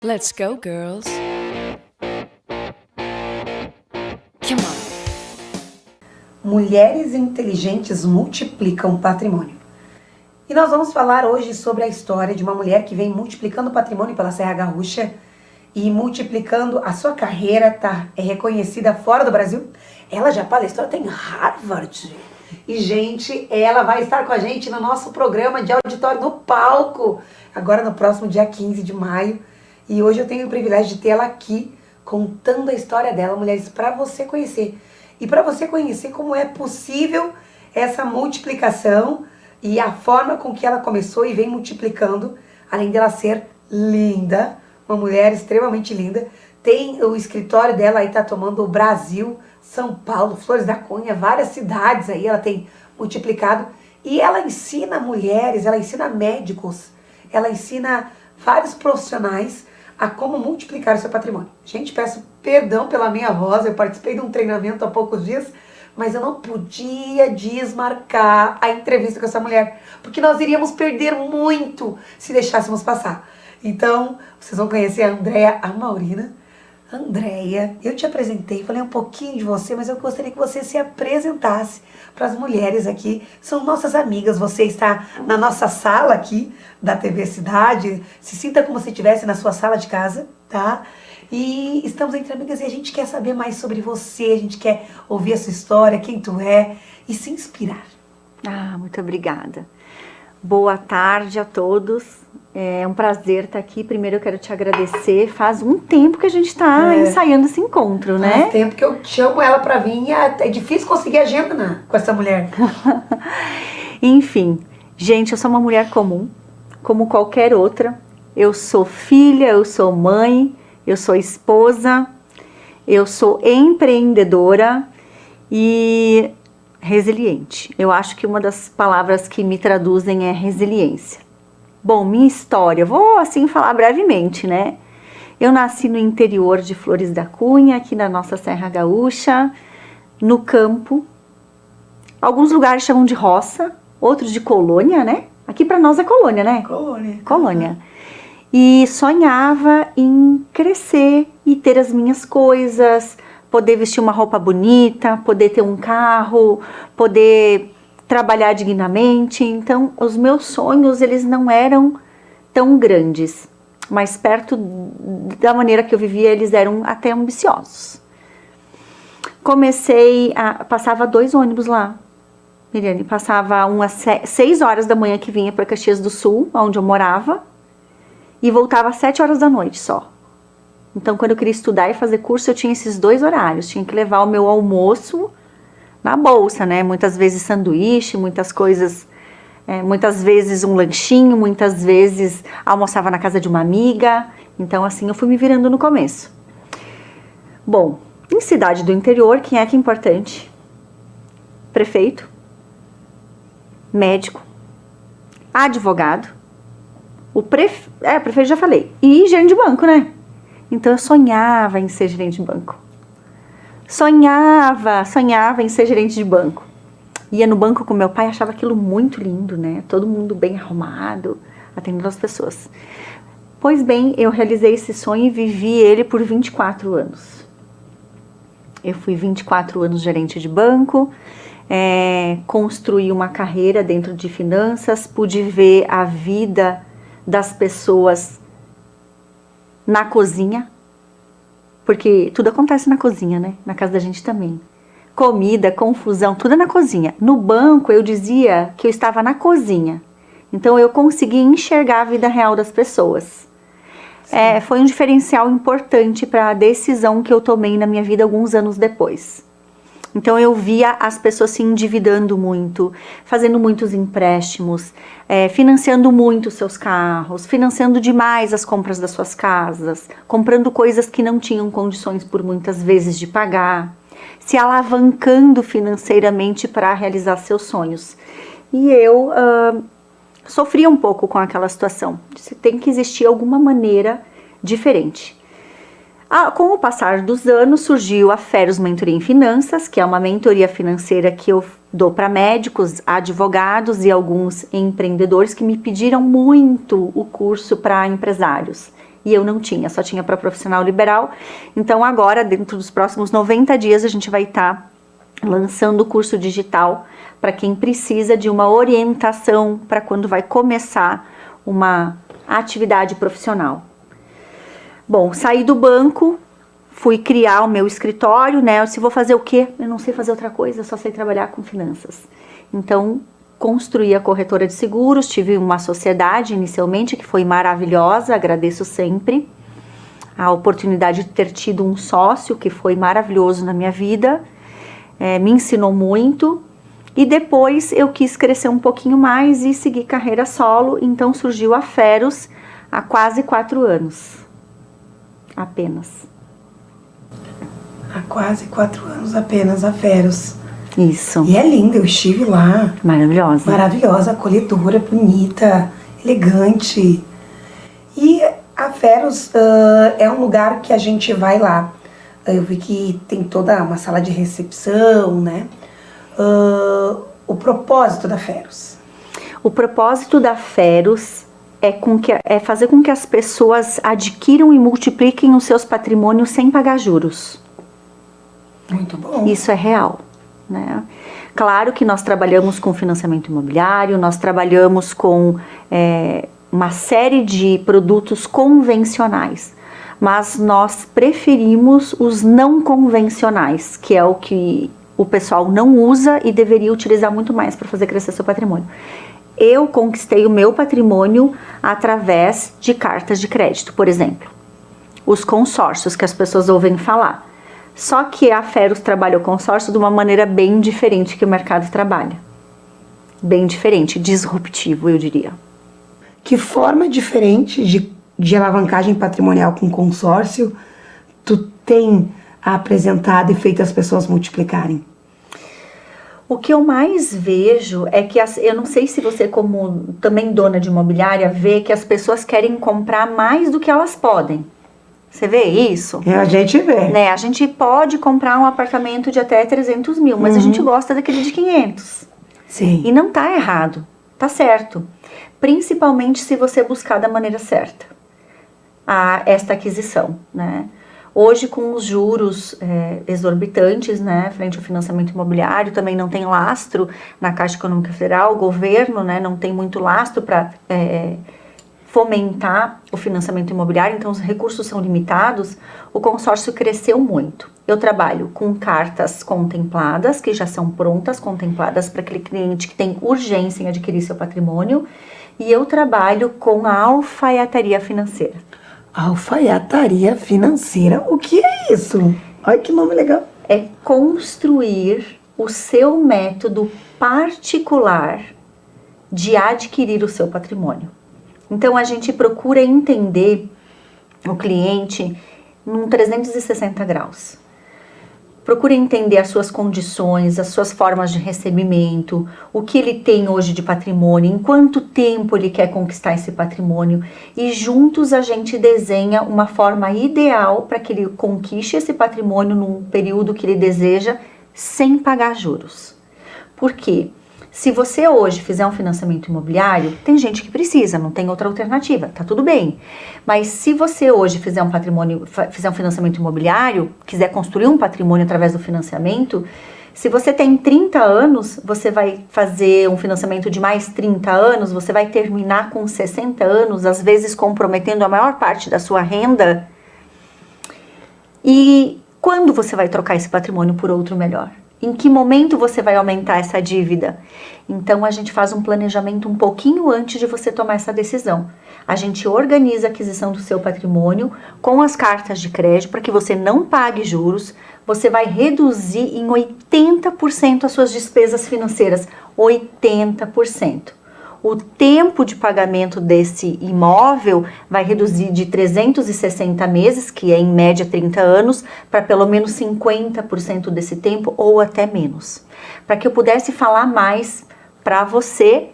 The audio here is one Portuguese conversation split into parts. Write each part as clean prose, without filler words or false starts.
Let's go, girls. Come on. Mulheres inteligentes multiplicam patrimônio. E nós vamos falar hoje sobre a história de uma mulher que vem multiplicando patrimônio pela Serra Gaúcha e multiplicando a sua carreira, é reconhecida fora do Brasil. Ela já palestrou, tem Harvard. E, gente, ela vai estar com a gente no nosso programa de auditório no palco, agora no próximo dia 15 de maio. E hoje eu tenho o privilégio de ter ela aqui, contando a história dela, mulheres, para você conhecer. E para você conhecer como é possível essa multiplicação e a forma com que ela começou e vem multiplicando, além dela ser linda, uma mulher extremamente linda. Tem o escritório dela aí, tá tomando o Brasil, São Paulo, Flores da Cunha, várias cidades aí ela tem multiplicado. E ela ensina mulheres, ela ensina médicos, ela ensina vários profissionais a como multiplicar o seu patrimônio. Gente, peço perdão pela minha voz, eu participei de um treinamento há poucos dias, mas eu não podia desmarcar a entrevista com essa mulher, porque nós iríamos perder muito se deixássemos passar. Então, vocês vão conhecer a Andréia Amaurina. Andréia, eu te apresentei, falei um pouquinho de você, mas eu gostaria que você se apresentasse para as mulheres aqui. São nossas amigas, você está na nossa sala aqui da TV Cidade. Se sinta como se estivesse na sua sala de casa, tá? E estamos entre amigas e a gente quer saber mais sobre você, a gente quer ouvir a sua história, quem tu é e se inspirar. Muito obrigada. Boa tarde a todos. É um prazer estar aqui. Primeiro eu quero te agradecer. Faz um tempo que a gente está ensaiando esse encontro, né? Faz tempo que eu chamo ela para vir e é difícil conseguir agenda, né, com essa mulher. Enfim, gente, eu sou uma mulher comum, como qualquer outra. Eu sou filha, eu sou mãe, eu sou esposa, eu sou empreendedora e resiliente. Eu acho que uma das palavras que me traduzem é resiliência. Bom, minha história, vou assim falar brevemente, né? Eu nasci no interior de Flores da Cunha, aqui na nossa Serra Gaúcha, no campo. Alguns lugares chamam de roça, outros de colônia, né? Aqui para nós é colônia, né? Colônia. E sonhava em crescer e ter as minhas coisas, poder vestir uma roupa bonita, poder ter um carro, poder trabalhar dignamente. Então, os meus sonhos, eles não eram tão grandes, mas perto da maneira que eu vivia, eles eram até ambiciosos. Passava 2 ônibus lá, Miriane, passava às 6 horas da manhã que vinha para Caxias do Sul, onde eu morava, e voltava às 7 horas da noite só. Então, quando eu queria estudar e fazer curso, eu tinha esses 2 horários, tinha que levar o meu almoço na bolsa, né? Muitas vezes sanduíche, muitas coisas, muitas vezes um lanchinho, muitas vezes almoçava na casa de uma amiga. Então, assim, eu fui me virando no começo. Bom, em cidade do interior, quem é que é importante? Prefeito, médico, advogado, prefeito já falei, e gerente de banco, né? Então, eu sonhava em ser gerente de banco. Sonhava em ser gerente de banco. Ia no banco com meu pai, achava aquilo muito lindo, né? Todo mundo bem arrumado, atendendo as pessoas. Pois bem, eu realizei esse sonho e vivi ele por 24 anos. Eu fui 24 anos gerente de banco, construí uma carreira dentro de finanças, pude ver a vida das pessoas na cozinha, porque tudo acontece na cozinha, né? Na casa da gente também. Comida, confusão, tudo é na cozinha. No banco, eu dizia que eu estava na cozinha. Então, eu consegui enxergar a vida real das pessoas. Foi um diferencial importante para a decisão que eu tomei na minha vida alguns anos depois. Então, eu via as pessoas se endividando muito, fazendo muitos empréstimos, financiando muito seus carros, financiando demais as compras das suas casas, comprando coisas que não tinham condições por muitas vezes de pagar, se alavancando financeiramente para realizar seus sonhos. E eu sofria um pouco com aquela situação. Tem que existir alguma maneira diferente. Com o passar dos anos, surgiu a Feros Mentoria em Finanças, que é uma mentoria financeira que eu dou para médicos, advogados e alguns empreendedores que me pediram muito o curso para empresários. e eu não tinha, só tinha para profissional liberal. Então agora, dentro dos próximos 90 dias, a gente vai estar lançando o curso digital para quem precisa de uma orientação para quando vai começar uma atividade profissional. Bom, saí do banco, fui criar o meu escritório, né? Se vou fazer o quê? Eu não sei fazer outra coisa, eu só sei trabalhar com finanças. Então, construí a corretora de seguros, tive uma sociedade inicialmente que foi maravilhosa, agradeço sempre a oportunidade de ter tido um sócio que foi maravilhoso na minha vida, me ensinou muito. E depois eu quis crescer um pouquinho mais e seguir carreira solo, então surgiu a Feros há quase 4 anos, apenas. Há quase 4 anos apenas a Feros. Isso. E é linda, eu estive lá. Maravilhosa. Maravilhosa, acolhedora, bonita, elegante. E a Feros é um lugar que a gente vai lá. Eu vi que tem toda uma sala de recepção, né? O propósito da Feros. O propósito da Feros é fazer com que as pessoas adquiram e multipliquem os seus patrimônios sem pagar juros. Muito bom. Isso é real, né? Claro que nós trabalhamos com financiamento imobiliário, nós trabalhamos com uma série de produtos convencionais, mas nós preferimos os não convencionais, que é o que o pessoal não usa e deveria utilizar muito mais para fazer crescer seu patrimônio. Eu conquistei o meu patrimônio através de cartas de crédito, por exemplo. Os consórcios que as pessoas ouvem falar. Só que a Feros trabalha o consórcio de uma maneira bem diferente que o mercado trabalha. Bem diferente, disruptivo, eu diria. Que forma diferente de alavancagem patrimonial com consórcio tu tem apresentado e feito as pessoas multiplicarem? O que eu mais vejo é que, eu não sei se você, como também dona de imobiliária, vê que as pessoas querem comprar mais do que elas podem. Você vê isso? A gente vê. Né? A gente pode comprar um apartamento de até 300 mil, mas a gente gosta daquele de 500. Sim. E não tá errado, tá certo. Principalmente se você buscar da maneira certa esta aquisição, né? Hoje, com os juros exorbitantes, né, frente ao financiamento imobiliário, também não tem lastro na Caixa Econômica Federal, o governo, né, não tem muito lastro para fomentar o financiamento imobiliário, então os recursos são limitados, o consórcio cresceu muito. Eu trabalho com cartas contempladas, que já são prontas, contempladas para aquele cliente que tem urgência em adquirir seu patrimônio, e eu trabalho com a alfaiataria financeira. Alfaiataria financeira, o que é isso? Olha que nome legal. É construir o seu método particular de adquirir o seu patrimônio. Então a gente procura entender o cliente num 360 graus. Procure entender as suas condições, as suas formas de recebimento, o que ele tem hoje de patrimônio, em quanto tempo ele quer conquistar esse patrimônio, e juntos a gente desenha uma forma ideal para que ele conquiste esse patrimônio num período que ele deseja sem pagar juros. Por quê? Se você hoje fizer um financiamento imobiliário, tem gente que precisa, não tem outra alternativa, tá tudo bem. Mas se você hoje fizer um financiamento imobiliário, quiser construir um patrimônio através do financiamento, se você tem 30 anos, você vai fazer um financiamento de mais 30 anos, você vai terminar com 60 anos, às vezes comprometendo a maior parte da sua renda. E quando você vai trocar esse patrimônio por outro melhor? Em que momento você vai aumentar essa dívida? Então, a gente faz um planejamento um pouquinho antes de você tomar essa decisão. A gente organiza a aquisição do seu patrimônio com as cartas de crédito para que você não pague juros. Você vai reduzir em 80% as suas despesas financeiras. 80%. O tempo de pagamento desse imóvel vai reduzir de 360 meses, que é em média 30 anos, para pelo menos 50% desse tempo ou até menos. Para que eu pudesse falar mais para você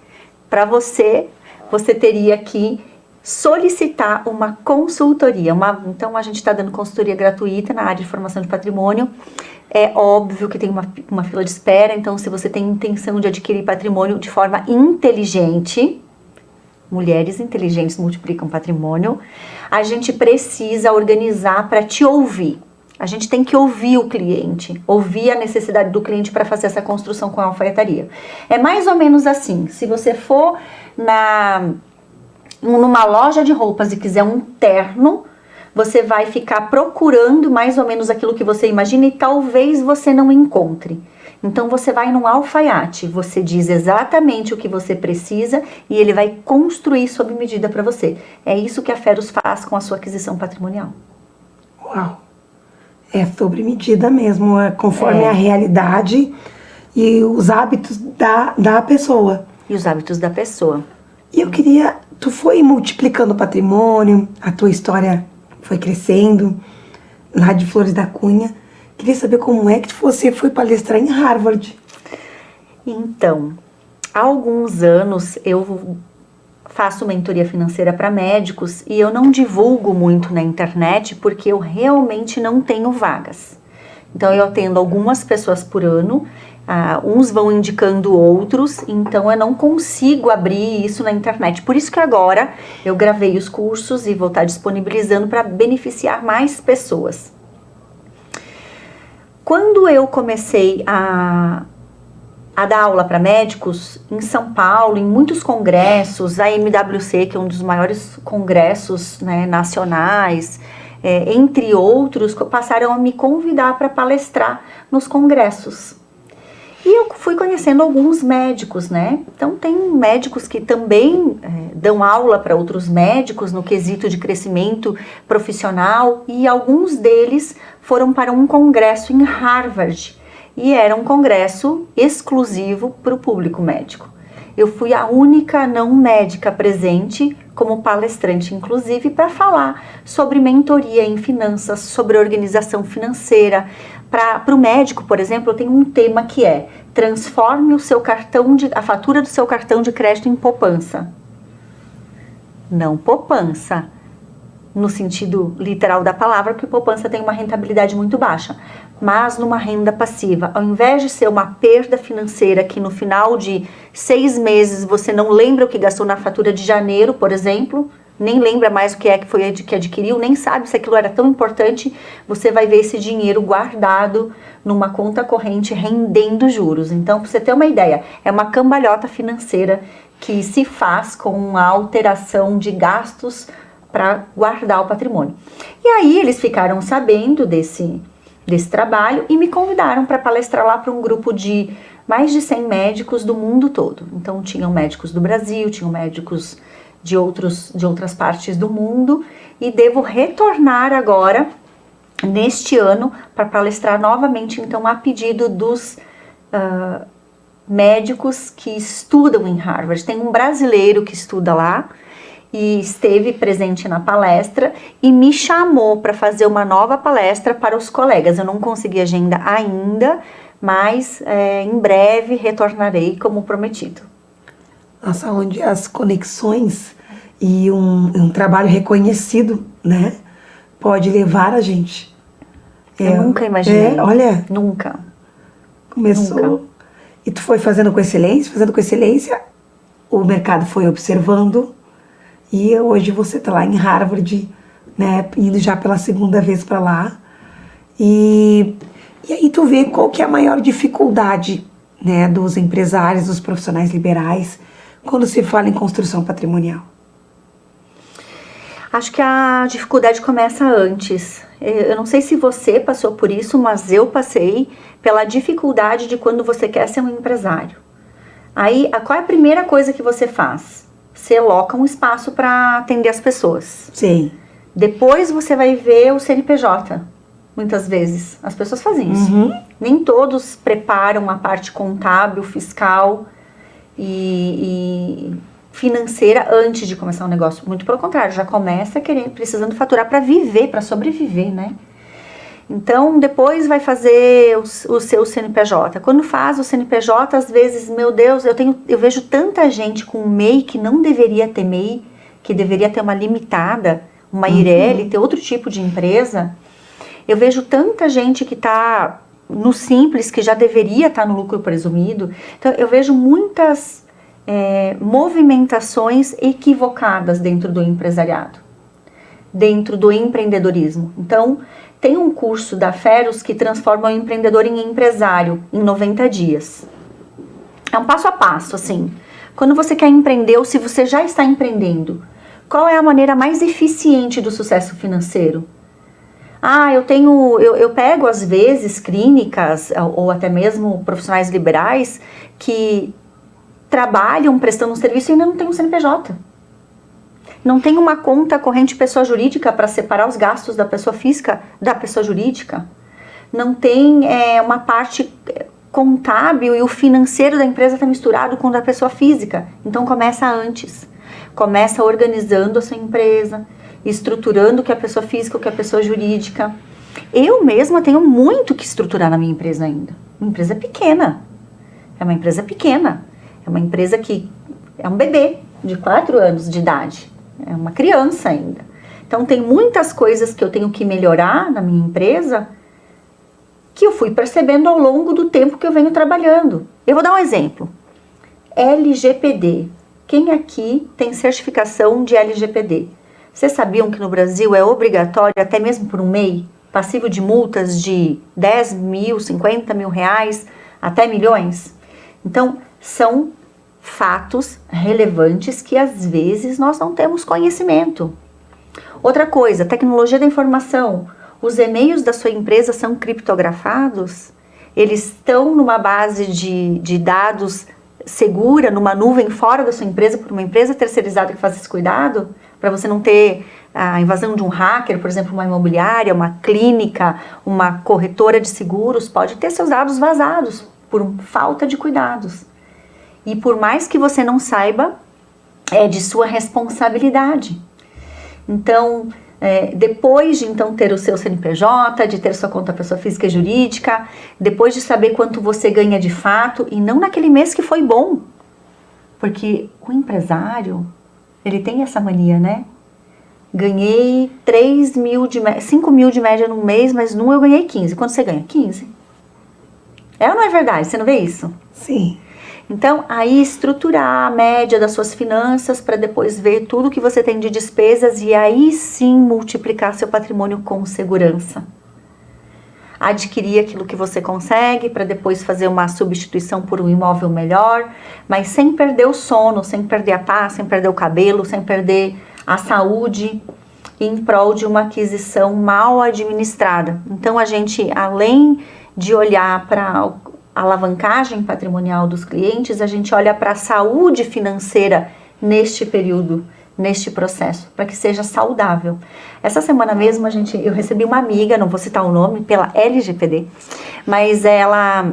teria que solicitar uma consultoria. Então a gente está dando consultoria gratuita na área de formação de patrimônio. É óbvio que tem uma fila de espera, então se você tem intenção de adquirir patrimônio de forma inteligente, Mulheres inteligentes multiplicam patrimônio. A gente precisa organizar para te ouvir. A gente tem que ouvir o cliente, ouvir a necessidade do cliente para fazer essa construção com a alfaiataria. É mais ou menos assim, se você for numa loja de roupas e quiser um terno, você vai ficar procurando mais ou menos aquilo que você imagina e talvez você não encontre. Então você vai num alfaiate, você diz exatamente o que você precisa e ele vai construir sob medida para você. É isso que a Feros faz com a sua aquisição patrimonial. Uau! É sobre medida mesmo, conforme a realidade e os hábitos da pessoa. E os hábitos da pessoa. E eu queria, tu foi multiplicando o patrimônio, a tua história foi crescendo, lá de Flores da Cunha. Queria saber como é que você foi palestrar em Harvard. Então, há alguns anos eu faço mentoria financeira para médicos e eu não divulgo muito na internet porque eu realmente não tenho vagas. Então eu atendo algumas pessoas por ano, uns vão indicando outros, então eu não consigo abrir isso na internet. Por isso que agora eu gravei os cursos e vou estar disponibilizando para beneficiar mais pessoas. Quando eu comecei a dar aula para médicos em São Paulo, em muitos congressos, a MWC, que é um dos maiores congressos, né, nacionais, entre outros, passaram a me convidar para palestrar nos congressos. E eu fui conhecendo alguns médicos, né? Então tem médicos que também dão aula para outros médicos no quesito de crescimento profissional e alguns deles foram para um congresso em Harvard. E era um congresso exclusivo para o público médico. Eu fui a única não médica presente como palestrante, inclusive, para falar sobre mentoria em finanças, sobre organização financeira. Para o médico, por exemplo, eu tenho um tema que é transforme a fatura do seu cartão de crédito em poupança. Não poupança, no sentido literal da palavra, porque poupança tem uma rentabilidade muito baixa, mas numa renda passiva. Ao invés de ser uma perda financeira que no final de 6 meses você não lembra o que gastou na fatura de janeiro, por exemplo, nem lembra mais o que é que foi que adquiriu, nem sabe se aquilo era tão importante, você vai ver esse dinheiro guardado numa conta corrente rendendo juros. Então, para você ter uma ideia, é uma cambalhota financeira que se faz com a alteração de gastos para guardar o patrimônio. E aí eles ficaram sabendo desse trabalho e me convidaram para palestrar lá para um grupo de mais de 100 médicos do mundo todo. Então tinham médicos do Brasil, tinham médicos de outras partes do mundo e devo retornar agora, neste ano, para palestrar novamente, então a pedido dos médicos que estudam em Harvard. Tem um brasileiro que estuda lá e esteve presente na palestra e me chamou para fazer uma nova palestra para os colegas. Eu não consegui agenda ainda, mas em breve retornarei como prometido. Nossa, onde as conexões e um trabalho reconhecido, né, pode levar a gente. Eu nunca imaginei. Olha, Nunca. começou. Nunca. E tu foi fazendo com excelência, o mercado foi observando. E hoje você está lá em Harvard, né, indo já pela segunda vez para lá. E aí tu vê qual que é a maior dificuldade, né, dos empresários, dos profissionais liberais, quando se fala em construção patrimonial. Acho que a dificuldade começa antes. Eu não sei se você passou por isso, mas eu passei pela dificuldade de quando você quer ser um empresário. Aí, qual é a primeira coisa que você faz? Você aloca um espaço para atender as pessoas. Sim. Depois você vai ver o CNPJ, muitas vezes. As pessoas fazem isso. Uhum. Nem todos preparam a parte contábil, fiscal e financeira antes de começar um negócio. Muito pelo contrário, já começa precisando faturar para viver, para sobreviver, né? Então, depois vai fazer o seu CNPJ. Quando faz o CNPJ, às vezes, meu Deus, eu vejo tanta gente com MEI que não deveria ter MEI, que deveria ter uma limitada, uma IRL, ter outro tipo de empresa. Eu vejo tanta gente que está no simples, que já deveria estar no lucro presumido. Então, eu vejo muitas movimentações equivocadas dentro do empresariado, dentro do empreendedorismo. Então, tem um curso da Feros que transforma o empreendedor em empresário em 90 dias. É um passo a passo, assim. Quando você quer empreender ou se você já está empreendendo, qual é a maneira mais eficiente do sucesso financeiro? Eu pego às vezes clínicas ou até mesmo profissionais liberais que trabalham prestando um serviço e ainda não tem um CNPJ. Não tem uma conta corrente pessoa jurídica para separar os gastos da pessoa física da pessoa jurídica. Não tem uma parte contábil e o financeiro da empresa está misturado com o da pessoa física. Então começa antes. Começa organizando a sua empresa, estruturando o que é a pessoa física, o que é a pessoa jurídica. Eu mesma tenho muito que estruturar na minha empresa ainda. Uma empresa pequena. É uma empresa pequena. É uma empresa que é um bebê de 4 anos de idade. É uma criança ainda. Então tem muitas coisas que eu tenho que melhorar na minha empresa que eu fui percebendo ao longo do tempo que eu venho trabalhando. Eu vou dar um exemplo. LGPD. Quem aqui tem certificação de LGPD? Vocês sabiam que no Brasil é obrigatório, até mesmo por um MEI, passível de multas de 10 mil, 50 mil reais, até milhões? Então, são fatos relevantes que às vezes nós não temos conhecimento. Outra coisa, tecnologia da informação. Os e-mails da sua empresa são criptografados? Eles estão numa base de dados segura, numa nuvem fora da sua empresa, por uma empresa terceirizada que faz esse cuidado? Para você não ter a invasão de um hacker, por exemplo, uma imobiliária, uma clínica, uma corretora de seguros, pode ter seus dados vazados por falta de cuidados. E por mais que você não saiba, é de sua responsabilidade. Então, depois de então ter o seu CNPJ, de ter sua conta pessoa física e jurídica, depois de saber quanto você ganha de fato, e não naquele mês que foi bom. Porque o empresário, ele tem essa mania, né? Ganhei 5 mil de média num mês, mas num eu ganhei 15. Quanto você ganha? 15. É ou não é verdade? Você não vê isso? Sim. Então, aí estruturar a média das suas finanças para depois ver tudo que você tem de despesas e aí sim multiplicar seu patrimônio com segurança. Adquirir aquilo que você consegue para depois fazer uma substituição por um imóvel melhor, mas sem perder o sono, sem perder a paz, sem perder o cabelo, sem perder a saúde, em prol de uma aquisição mal administrada. Então, a gente, além de olhar para a alavancagem patrimonial dos clientes, a gente olha para a saúde financeira neste período, neste processo, para que seja saudável. Essa semana mesmo eu recebi uma amiga, não vou citar o nome, pela LGPD, mas ela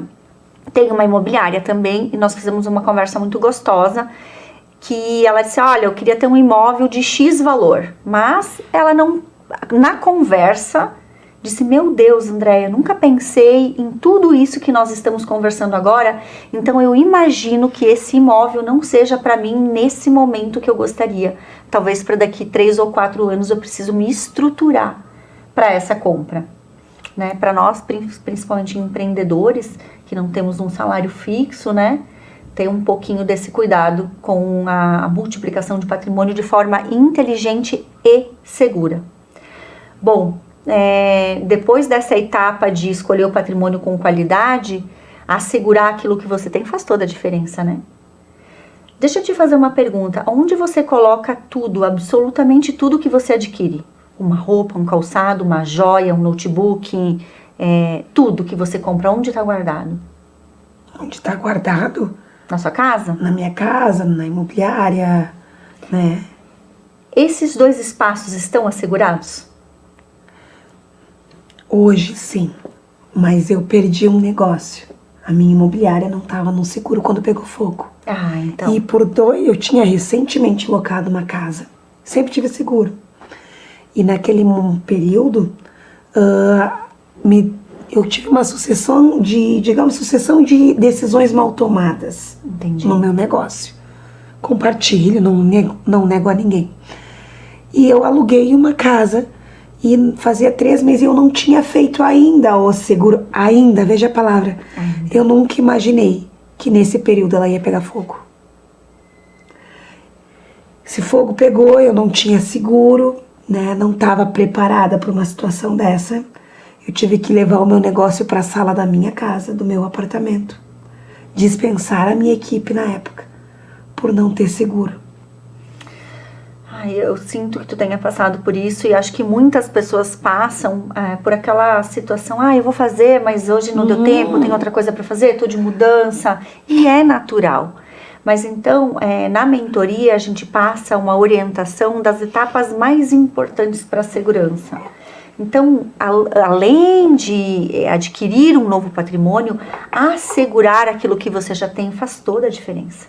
tem uma imobiliária também e nós fizemos uma conversa muito gostosa, que ela disse, olha, eu queria ter um imóvel de X valor, mas ela não, na conversa, disse, meu Deus, Andréia, nunca pensei em tudo isso que nós estamos conversando agora, então eu imagino que esse imóvel não seja para mim nesse momento que eu gostaria. Talvez para daqui 3 ou 4 anos eu preciso me estruturar para essa compra. Né? Para nós, principalmente empreendedores, que não temos um salário fixo, né? Ter um pouquinho desse cuidado com a multiplicação de patrimônio de forma inteligente e segura. Bom, depois dessa etapa de escolher o patrimônio com qualidade, assegurar aquilo que você tem faz toda a diferença, né? Deixa eu te fazer uma pergunta. Onde você coloca tudo, absolutamente tudo que você adquire? Uma roupa, um calçado, uma joia, um notebook, tudo que você compra, onde está guardado? Onde está guardado? Na sua casa? Na minha casa, na imobiliária, né? Esses 2 espaços estão assegurados? Hoje sim, mas eu perdi um negócio. A minha imobiliária não estava no seguro quando pegou fogo. Ah, então. E eu tinha recentemente locado uma casa. Sempre tive seguro. E naquele período, eu tive uma sucessão de decisões mal tomadas. Entendi. No meu negócio. Compartilho, não nego a ninguém. E eu aluguei uma casa. E fazia 3 meses e eu não tinha feito ainda o seguro. Ainda, veja a palavra. Eu nunca imaginei que nesse período ela ia pegar fogo. Esse fogo pegou, eu não tinha seguro, né? Não estava preparada para uma situação dessa. Eu tive que levar o meu negócio para a sala da minha casa, do meu apartamento. Dispensar a minha equipe na época, por não ter seguro. Ai, eu sinto que tu tenha passado por isso e acho que muitas pessoas passam por aquela situação, eu vou fazer, mas hoje não deu tempo, tem outra coisa para fazer, tô de mudança, e é natural. Mas então, na mentoria, a gente passa uma orientação das etapas mais importantes para a segurança. Então, além de adquirir um novo patrimônio, assegurar aquilo que você já tem faz toda a diferença.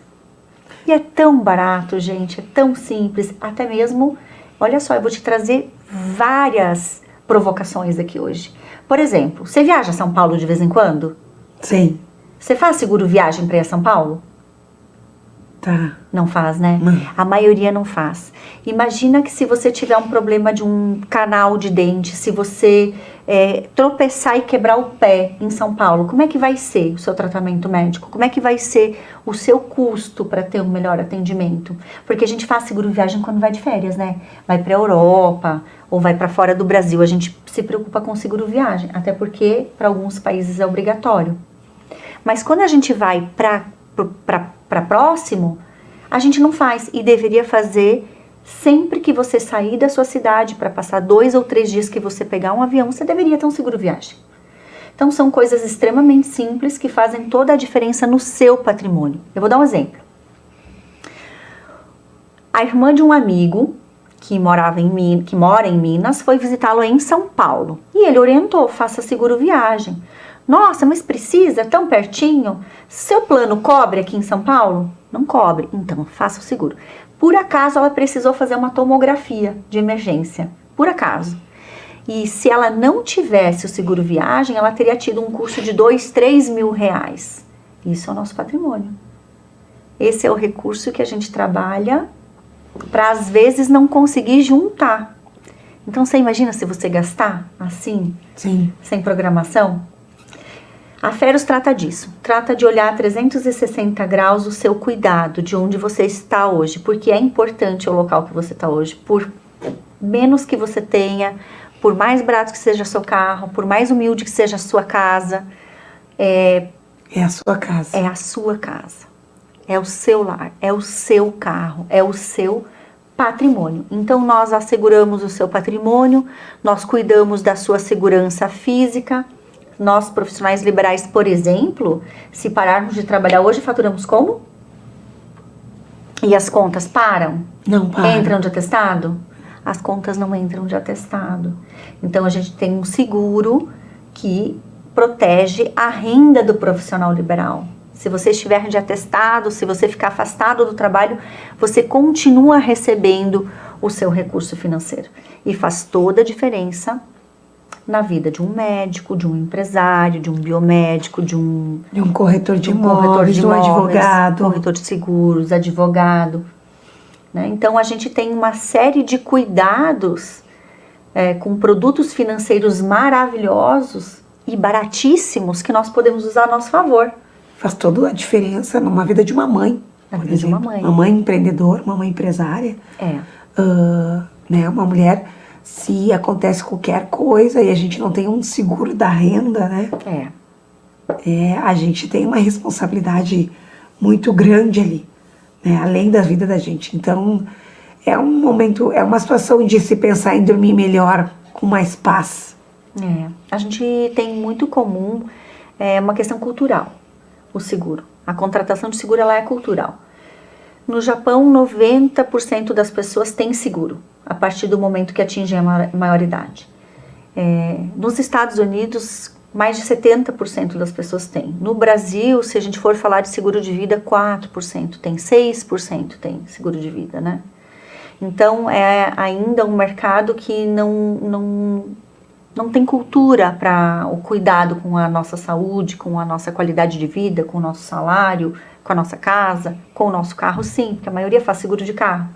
E é tão barato, gente, é tão simples, até mesmo, olha só, eu vou te trazer várias provocações aqui hoje. Por exemplo, você viaja a São Paulo de vez em quando? Sim. Você faz seguro viagem para ir a São Paulo? Tá. Não faz, né? Não. A maioria não faz. Imagina que se você tiver um problema de um canal de dente, se você tropeçar e quebrar o pé em São Paulo, como é que vai ser o seu tratamento médico? Como é que vai ser o seu custo para ter um melhor atendimento? Porque a gente faz seguro viagem quando vai de férias, né? Vai para a Europa ou vai para fora do Brasil. A gente se preocupa com seguro viagem, até porque para alguns países é obrigatório. Mas quando a gente vai para próximo, a gente não faz e deveria fazer sempre que você sair da sua cidade para passar 2 ou 3 dias que você pegar um avião, você deveria ter um seguro viagem. Então são coisas extremamente simples que fazem toda a diferença no seu patrimônio. Eu vou dar um exemplo. A irmã de um amigo que mora em Minas foi visitá-lo em São Paulo e ele orientou, faça seguro viagem. Nossa, mas precisa? É tão pertinho? Seu plano cobre aqui em São Paulo? Não cobre, então faça o seguro. Por acaso ela precisou fazer uma tomografia de emergência, por acaso. E se ela não tivesse o seguro viagem, ela teria tido um custo de 2, 3 mil reais. Isso é o nosso patrimônio. Esse é o recurso que a gente trabalha para às vezes não conseguir juntar. Então você imagina se você gastar assim, Sim. sem programação? A Feros trata disso, trata de olhar 360 graus o seu cuidado, de onde você está hoje, porque é importante o local que você está hoje, por menos que você tenha, por mais barato que seja seu carro, por mais humilde que seja a sua casa, É a sua casa. é a sua casa, é o seu lar, é o seu carro, é o seu patrimônio. Então nós asseguramos o seu patrimônio, nós cuidamos da sua segurança física. Nós, profissionais liberais, por exemplo, se pararmos de trabalhar hoje, faturamos como? E as contas param? Não para. Entram de atestado? As contas não entram de atestado. Então, a gente tem um seguro que protege a renda do profissional liberal. Se você estiver de atestado, se você ficar afastado do trabalho, você continua recebendo o seu recurso financeiro. E faz toda a diferença na vida de um médico, de um empresário, de um biomédico, de um corretor de imóveis, de um advogado. corretor de seguros, advogado. Né? Então, a gente tem uma série de cuidados com produtos financeiros maravilhosos e baratíssimos que nós podemos usar a nosso favor. Faz toda a diferença numa vida de uma mãe, Na por vida de exemplo. uma mãe. Uma mãe empreendedora, uma mãe empresária. Né? Uma mulher, se acontece qualquer coisa e a gente não tem um seguro da renda, né? A gente tem uma responsabilidade muito grande ali, né? Além da vida da gente. Então, é um momento, é uma situação de se pensar em dormir melhor, com mais paz. A gente tem muito comum uma questão cultural, o seguro. A contratação de seguro, ela é cultural. No Japão, 90% das pessoas têm seguro, a partir do momento que atingem a maioridade. Nos Estados Unidos, mais de 70% das pessoas têm. No Brasil, se a gente for falar de seguro de vida, 4% tem, 6% tem seguro de vida, né? Então, é ainda um mercado que não tem cultura para o cuidado com a nossa saúde, com a nossa qualidade de vida, com o nosso salário, com a nossa casa, com o nosso carro, sim, porque a maioria faz seguro de carro.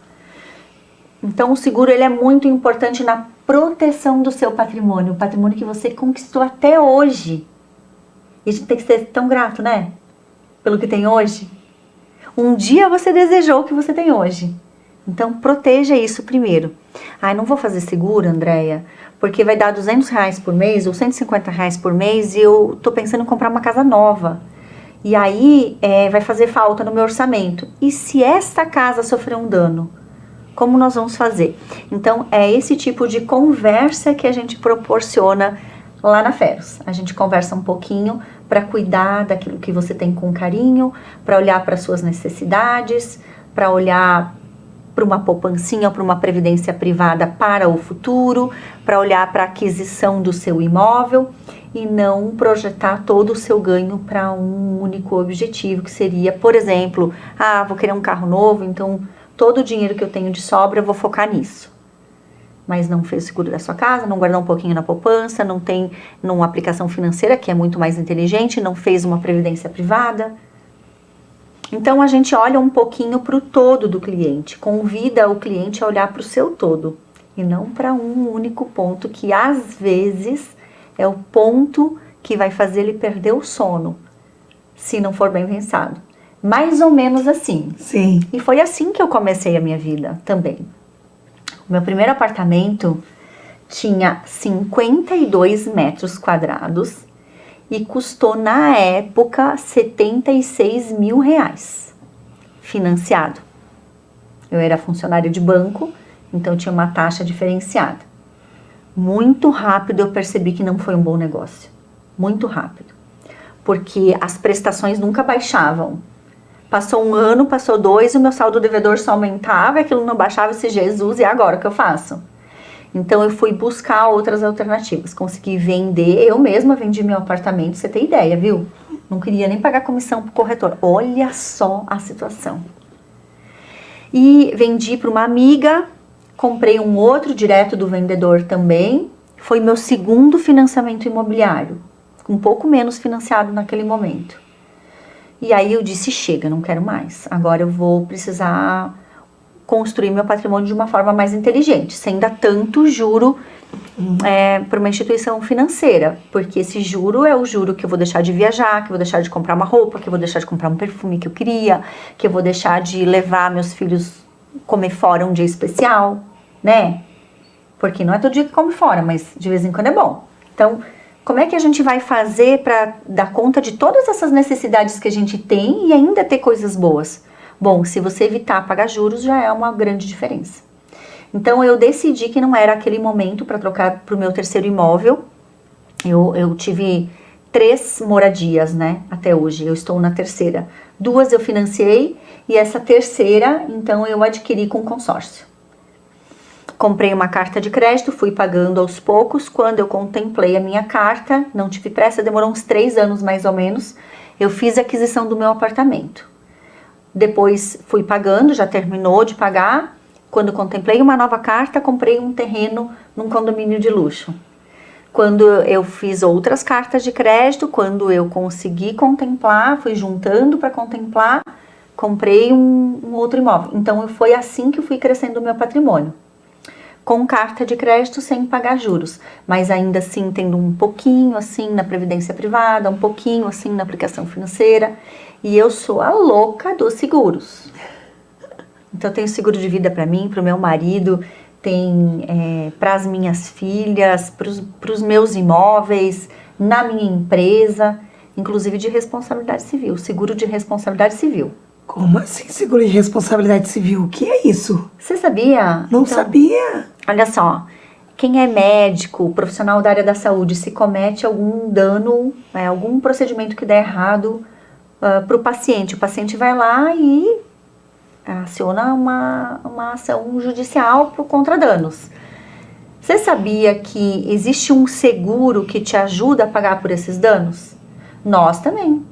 Então, o seguro ele é muito importante na proteção do seu patrimônio, o patrimônio que você conquistou até hoje. E a gente tem que ser tão grato, né? Pelo que tem hoje. Um dia você desejou o que você tem hoje. Então, proteja isso primeiro. Ai, não vou fazer seguro, Andréia, porque vai dar R$200 por mês ou R$150 por mês e eu tô pensando em comprar uma casa nova. E aí, vai fazer falta no meu orçamento. E se esta casa sofrer um dano, como nós vamos fazer? Então, é esse tipo de conversa que a gente proporciona lá na Feros. A gente conversa um pouquinho para cuidar daquilo que você tem com carinho, para olhar para suas necessidades, para olhar para uma poupancinha ou para uma previdência privada para o futuro, para olhar para a aquisição do seu imóvel e não projetar todo o seu ganho para um único objetivo, que seria, por exemplo, vou querer um carro novo, então todo o dinheiro que eu tenho de sobra eu vou focar nisso. Mas não fez o seguro da sua casa, não guardou um pouquinho na poupança, não tem numa aplicação financeira que é muito mais inteligente, não fez uma previdência privada. Então, a gente olha um pouquinho para o todo do cliente, convida o cliente a olhar para o seu todo, e não para um único ponto, que às vezes é o ponto que vai fazer ele perder o sono, se não for bem pensado. Mais ou menos assim. Sim. E foi assim que eu comecei a minha vida também. O meu primeiro apartamento tinha 52 metros quadrados, e custou, na época, R$76 mil, financiado. Eu era funcionária de banco, então tinha uma taxa diferenciada. Muito rápido eu percebi que não foi um bom negócio. Muito rápido. Porque as prestações nunca baixavam. Passou um ano, passou 2, o meu saldo devedor só aumentava, aquilo não baixava, esse Jesus, e agora o que eu faço? Então, eu fui buscar outras alternativas. Consegui vender, eu mesma vendi meu apartamento, você tem ideia, viu? Não queria nem pagar comissão pro corretor. Olha só a situação. E vendi para uma amiga, comprei um outro direto do vendedor também. Foi meu segundo financiamento imobiliário, um pouco menos financiado naquele momento. E aí eu disse, chega, não quero mais. Agora eu vou precisar construir meu patrimônio de uma forma mais inteligente, sem dar tanto juro para uma instituição financeira, porque esse juro é o juro que eu vou deixar de viajar, que eu vou deixar de comprar uma roupa, que eu vou deixar de comprar um perfume que eu queria, que eu vou deixar de levar meus filhos comer fora um dia especial, né? Porque não é todo dia que come fora, mas de vez em quando é bom. Então, como é que a gente vai fazer para dar conta de todas essas necessidades que a gente tem e ainda ter coisas boas? Bom, se você evitar pagar juros, já é uma grande diferença. Então, eu decidi que não era aquele momento para trocar para o meu terceiro imóvel. Eu tive 3 moradias, né, até hoje. Eu estou na terceira. 2 eu financiei e essa terceira, então, eu adquiri com consórcio. Comprei uma carta de crédito, fui pagando aos poucos. Quando eu contemplei a minha carta, não tive pressa, demorou uns 3 anos mais ou menos, eu fiz a aquisição do meu apartamento. Depois fui pagando, já terminou de pagar. Quando contemplei uma nova carta, comprei um terreno num condomínio de luxo. Quando eu fiz outras cartas de crédito, quando eu consegui contemplar, fui juntando para contemplar, comprei um outro imóvel. Então, foi assim que eu fui crescendo o meu patrimônio. Com carta de crédito sem pagar juros, mas ainda assim tendo um pouquinho assim na previdência privada, um pouquinho assim na aplicação financeira. E eu sou a louca dos seguros. Então, eu tenho seguro de vida para mim, para o meu marido, tem para as minhas filhas, para os meus imóveis, na minha empresa, inclusive de responsabilidade civil, seguro de responsabilidade civil. Como assim seguro de responsabilidade civil? O que é isso? Você sabia? Não sabia. Olha só, quem é médico, profissional da área da saúde, se comete algum dano, algum procedimento que der errado para o paciente vai lá e aciona uma ação judicial contra danos. Você sabia que existe um seguro que te ajuda a pagar por esses danos? Nós também.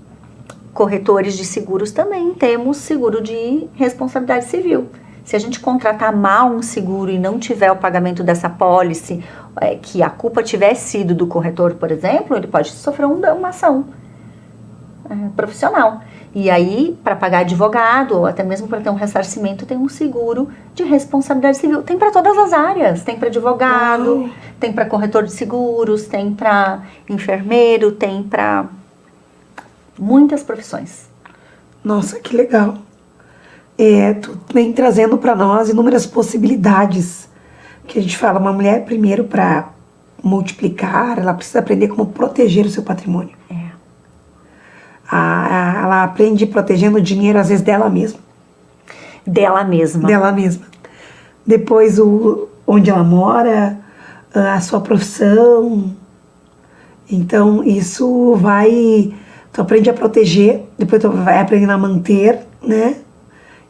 Corretores de seguros também temos seguro de responsabilidade civil. Se a gente contratar mal um seguro e não tiver o pagamento dessa pólice, que a culpa tiver sido do corretor, por exemplo, ele pode sofrer uma ação profissional. E aí, para pagar advogado, ou até mesmo para ter um ressarcimento, tem um seguro de responsabilidade civil. Tem para todas as áreas. Tem para advogado, tem para corretor de seguros, tem para enfermeiro, tem para muitas profissões. Nossa, que legal. tu vem trazendo para nós inúmeras possibilidades. Que a gente fala, uma mulher, primeiro, para multiplicar, ela precisa aprender como proteger o seu patrimônio. Ela aprende protegendo o dinheiro, às vezes, dela mesma. Dela mesma. Dela mesma. Depois, onde ela mora, a sua profissão. Então, isso vai... Tu aprende a proteger, depois tu vai aprendendo a manter, né?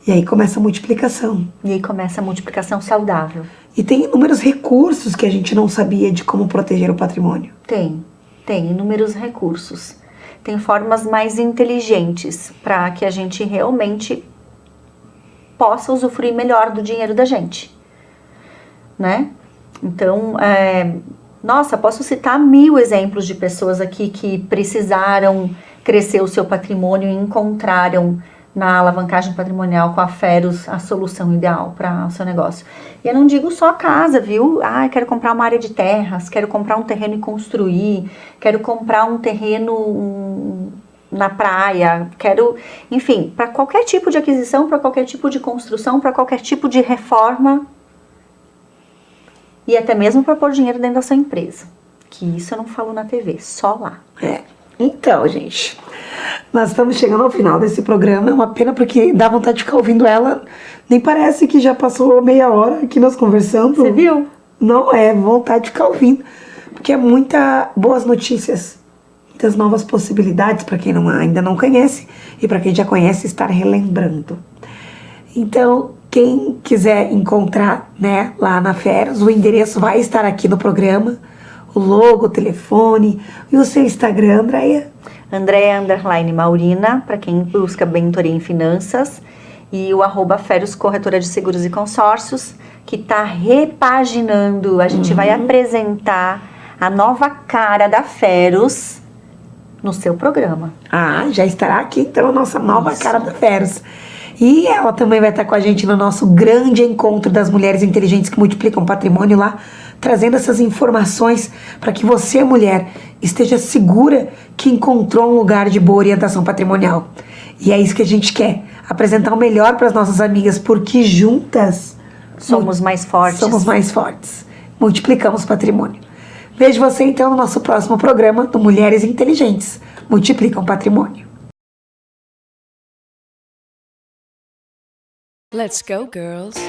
E aí começa a multiplicação. E aí começa a multiplicação saudável. E tem inúmeros recursos que a gente não sabia de como proteger o patrimônio. Tem inúmeros recursos. Tem formas mais inteligentes para que a gente realmente possa usufruir melhor do dinheiro da gente, né? Então, nossa, posso citar 1000 exemplos de pessoas aqui que precisaram crescer o seu patrimônio e encontraram na alavancagem patrimonial com a Feros a solução ideal para o seu negócio. E eu não digo só casa, viu? Quero comprar uma área de terras, quero comprar um terreno e construir, quero comprar um terreno na praia, enfim, para qualquer tipo de aquisição, para qualquer tipo de construção, para qualquer tipo de reforma e até mesmo para pôr dinheiro dentro da sua empresa. Que isso eu não falo na TV, só lá. Então, gente, nós estamos chegando ao final desse programa. É uma pena porque dá vontade de ficar ouvindo ela. Nem parece que já passou meia hora aqui nós conversando. Você viu? Não é vontade de ficar ouvindo, porque é muita boas notícias, muitas novas possibilidades para quem ainda não conhece e para quem já conhece estar relembrando. Então, quem quiser encontrar, né, lá na Feros, o endereço vai estar aqui no programa. O logo, o telefone e o seu Instagram, Andréia? Andréia_Maurina, para quem busca mentoria em finanças. E o @Feros Corretora de Seguros e Consórcios, que está repaginando. A gente vai apresentar a nova cara da Feros no seu programa. Já estará aqui então a nossa nova cara da Feros. E ela também vai estar com a gente no nosso grande encontro das mulheres inteligentes que multiplicam patrimônio lá, trazendo essas informações para que você, mulher, esteja segura que encontrou um lugar de boa orientação patrimonial. E é isso que a gente quer, apresentar o melhor para as nossas amigas, porque juntas somos mais fortes. Somos mais fortes. Multiplicamos patrimônio. Vejo você então no nosso próximo programa do Mulheres Inteligentes Multiplicam Patrimônio. Let's go, girls.